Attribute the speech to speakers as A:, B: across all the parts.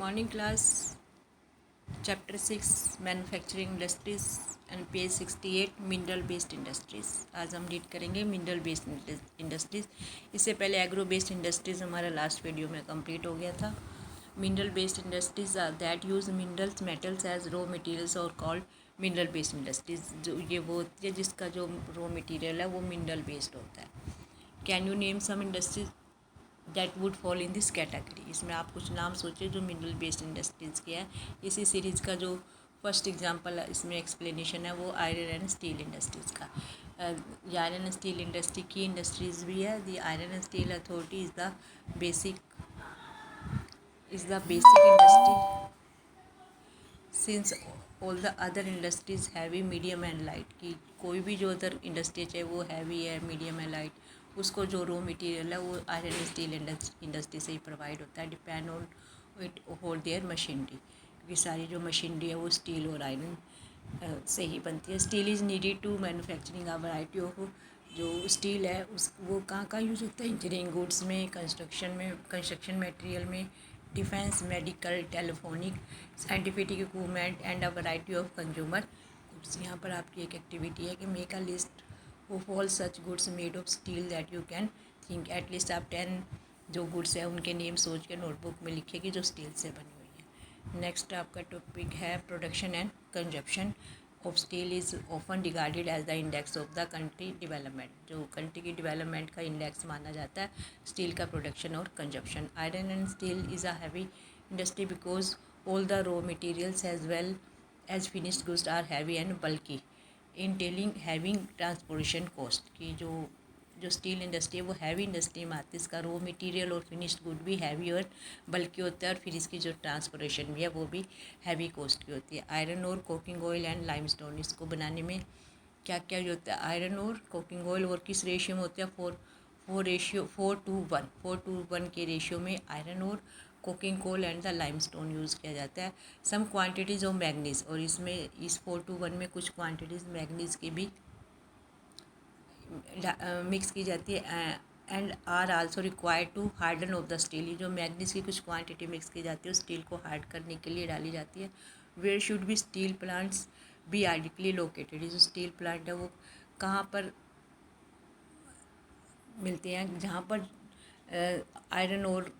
A: Morning class, chapter 6 manufacturing industries and page 68 mineral based industries. आज हम read करेंगे mineral based industries. इससे पहले एग्रो बेस्ड इंडस्ट्रीज़ हमारा लास्ट वीडियो में कंप्लीट हो गया था। Mineral based industries are that use minerals metals as raw materials और कॉल्ड मिनरल बेस्ड इंडस्ट्रीज। जो ये वो होती है जिसका जो रॉ मटेरियल है वो मिनरल बेस्ड होता है। Can you name some industries that would fall in this category. इसमें आप कुछ नाम सोचें जो मिनरल बेस्ड इंडस्ट्रीज़ के हैं। इसी सीरीज़ का जो फर्स्ट एग्जांपल इसमें एक्सप्लेनेशन है वो आयरन एंड स्टील इंडस्ट्रीज़ का। आयरन एंड स्टील इंडस्ट्री की इंडस्ट्रीज़ भी है। The iron and steel authority is the basic industry since all the other industries heavy medium and light. की कोई भी जो अदर इंडस्ट्री चाहे वो हैवी है मीडियम है लाइट, उसको जो रॉ मटेरियल है वो आयरन एंड स्टील इंडस्ट्री से ही प्रोवाइड होता है। Depend on it for their machinery, क्योंकि सारी जो मशीनरी है वो स्टील और आयरन से ही बनती है। Steel is needed to manufacturing a variety of. जो स्टील है उस वो कहाँ कहाँ यूज़ होता है? इंजीनियरिंग गुड्स में, कंस्ट्रक्शन मटेरियल में, defence, medical, telephonic, scientific equipment and a variety of consumer goods. यहाँ पर आपकी एक एक्टिविटी है कि make a list of all such goods made of steel that you can think. At least आप 10 जो गुड्स है उनके नेम सोच के नोटबुक में लिखिए कि जो स्टील से बनी हुई है। नेक्स्ट आपका टॉपिक है production and consumption of steel is often regarded as the index of the country development. जो कंट्री की डेवलपमेंट का इंडेक्स माना जाता है स्टील का प्रोडक्शन और consumption. Iron and steel is a heavy industry because all the raw materials as well as finished goods are heavy and bulky entailing having transportation cost. की जो steel industry है वो heavy industry में आती है। इसका raw material और finished good भी हैवी और बल्कि होता है, और फिर इसकी जो ट्रांसपोर्टेशन भी है वो भी हैवी कॉस्ट की होती है। आयरन और कोकिंग ऑयल एंड लाइमस्टोन, इसको बनाने में क्या क्या होता है? आयरन और कोकिंग ऑयल और किस रेशियो में होते हैं? 4:1 के रेशियो में आयरन और coking coal and the limestone use किया जाता है। सम क्वांटिटीज़ ऑफ मैग्नीज, और इसमें इस 4:1 में कुछ क्वांटिटीज़ मैग्नीज की भी मिक्स की जाती है। And are also required to harden of the steel. जो मैग्नीज की कुछ क्वांटिटी मिक्स की जाती है स्टील को हार्ड करने के लिए डाली जाती है। Where should be steel plants be ideally located. जो स्टील प्लांट है वो कहाँ पर मिलते हैं? जहाँ पर आयरन और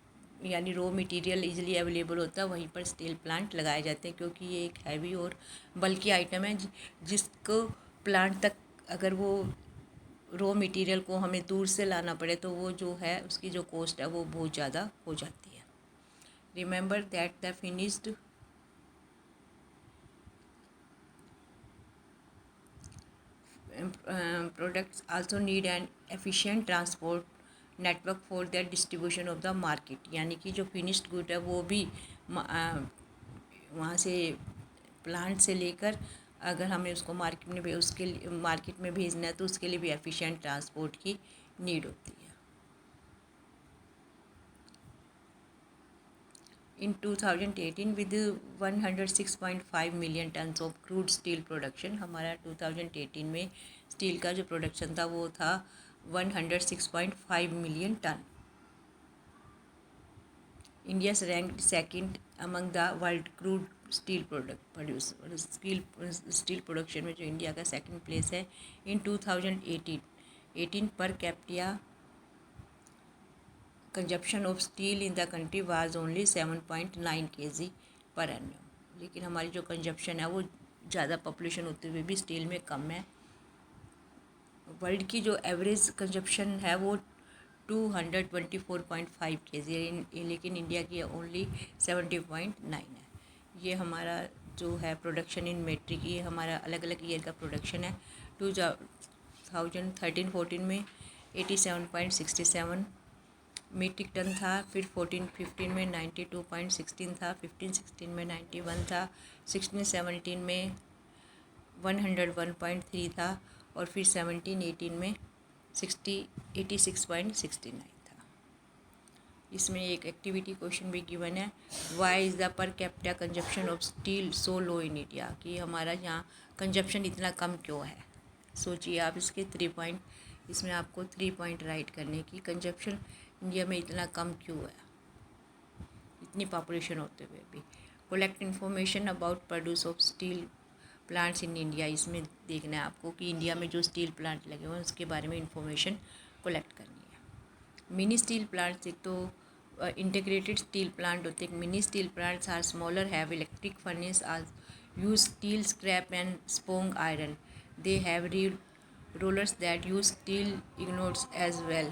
A: यानी रॉ मटेरियल इजीली अवेलेबल होता है वहीं पर स्टील प्लांट लगाए जाते हैं, क्योंकि ये एक हैवी और बल्कि आइटम है जिसको प्लांट तक अगर वो रॉ मटेरियल को हमें दूर से लाना पड़े तो वो जो है उसकी जो कॉस्ट है वो बहुत ज़्यादा हो जाती है। Remember that the finished products also need an efficient transport network for that distribution of the market. यानी कि जो फिनिश्ड गुड है वो भी वहाँ से प्लांट से लेकर अगर हमें उसको मार्केट में भेजना है तो उसके लिए भी एफिशिएंट ट्रांसपोर्ट की नीड होती है। In 2018 with 106.5 million tons of crude steel production, हमारा 2018 में स्टील का जो प्रोडक्शन था वो था 106.5 million tonne. India ranked second among the world crude steel steel production में जो इंडिया का सेकंड प्लेस है। इन 2018 पर capita consumption of steel in the country was only 7.9 kg per annum. लेकिन हमारी जो कंजप्शन है वो ज़्यादा पॉपुलेशन होते हुए भी स्टील में कम है। वर्ल्ड की जो एवरेज कंजप्शन है वो 224.5 kg है, लेकिन इंडिया की ओनली 70.9 है। ये हमारा जो है प्रोडक्शन इन मेट्रिक, ये हमारा अलग अलग ईयर का प्रोडक्शन है। 2013-14 में 87.67 मीट्रिक टन था, फिर 14-15 में 92.16 था, 15-16 में 91 था, 16-17 में 101.3 था, और फिर 17-18 में 86.69 था। इसमें एक एक्टिविटी क्वेश्चन भी गिवन है, why is the per capita consumption of steel so low in India. कि हमारा यहाँ कंजप्शन इतना कम क्यों है? सोचिए आप इसके 3 पॉइंट, इसमें आपको 3 पॉइंट राइट करने की। कंजप्शन इंडिया में इतना कम क्यों है? इतनी पॉपुलेशन होते हुए भी। Collect information about produce of steel plants in India, इसमें देखना है आपको कि इंडिया में जो स्टील प्लांट लगे हुए हैं उसके बारे में इंफॉर्मेशन कलेक्ट करनी है। मिनी स्टील प्लांट्स, एक तो इंटीग्रेटेड स्टील प्लांट होते हैं। Mini steel plants are smaller, have electric furnace, are use steel scrap and sponge iron, they have rollers that use steel ignores as well.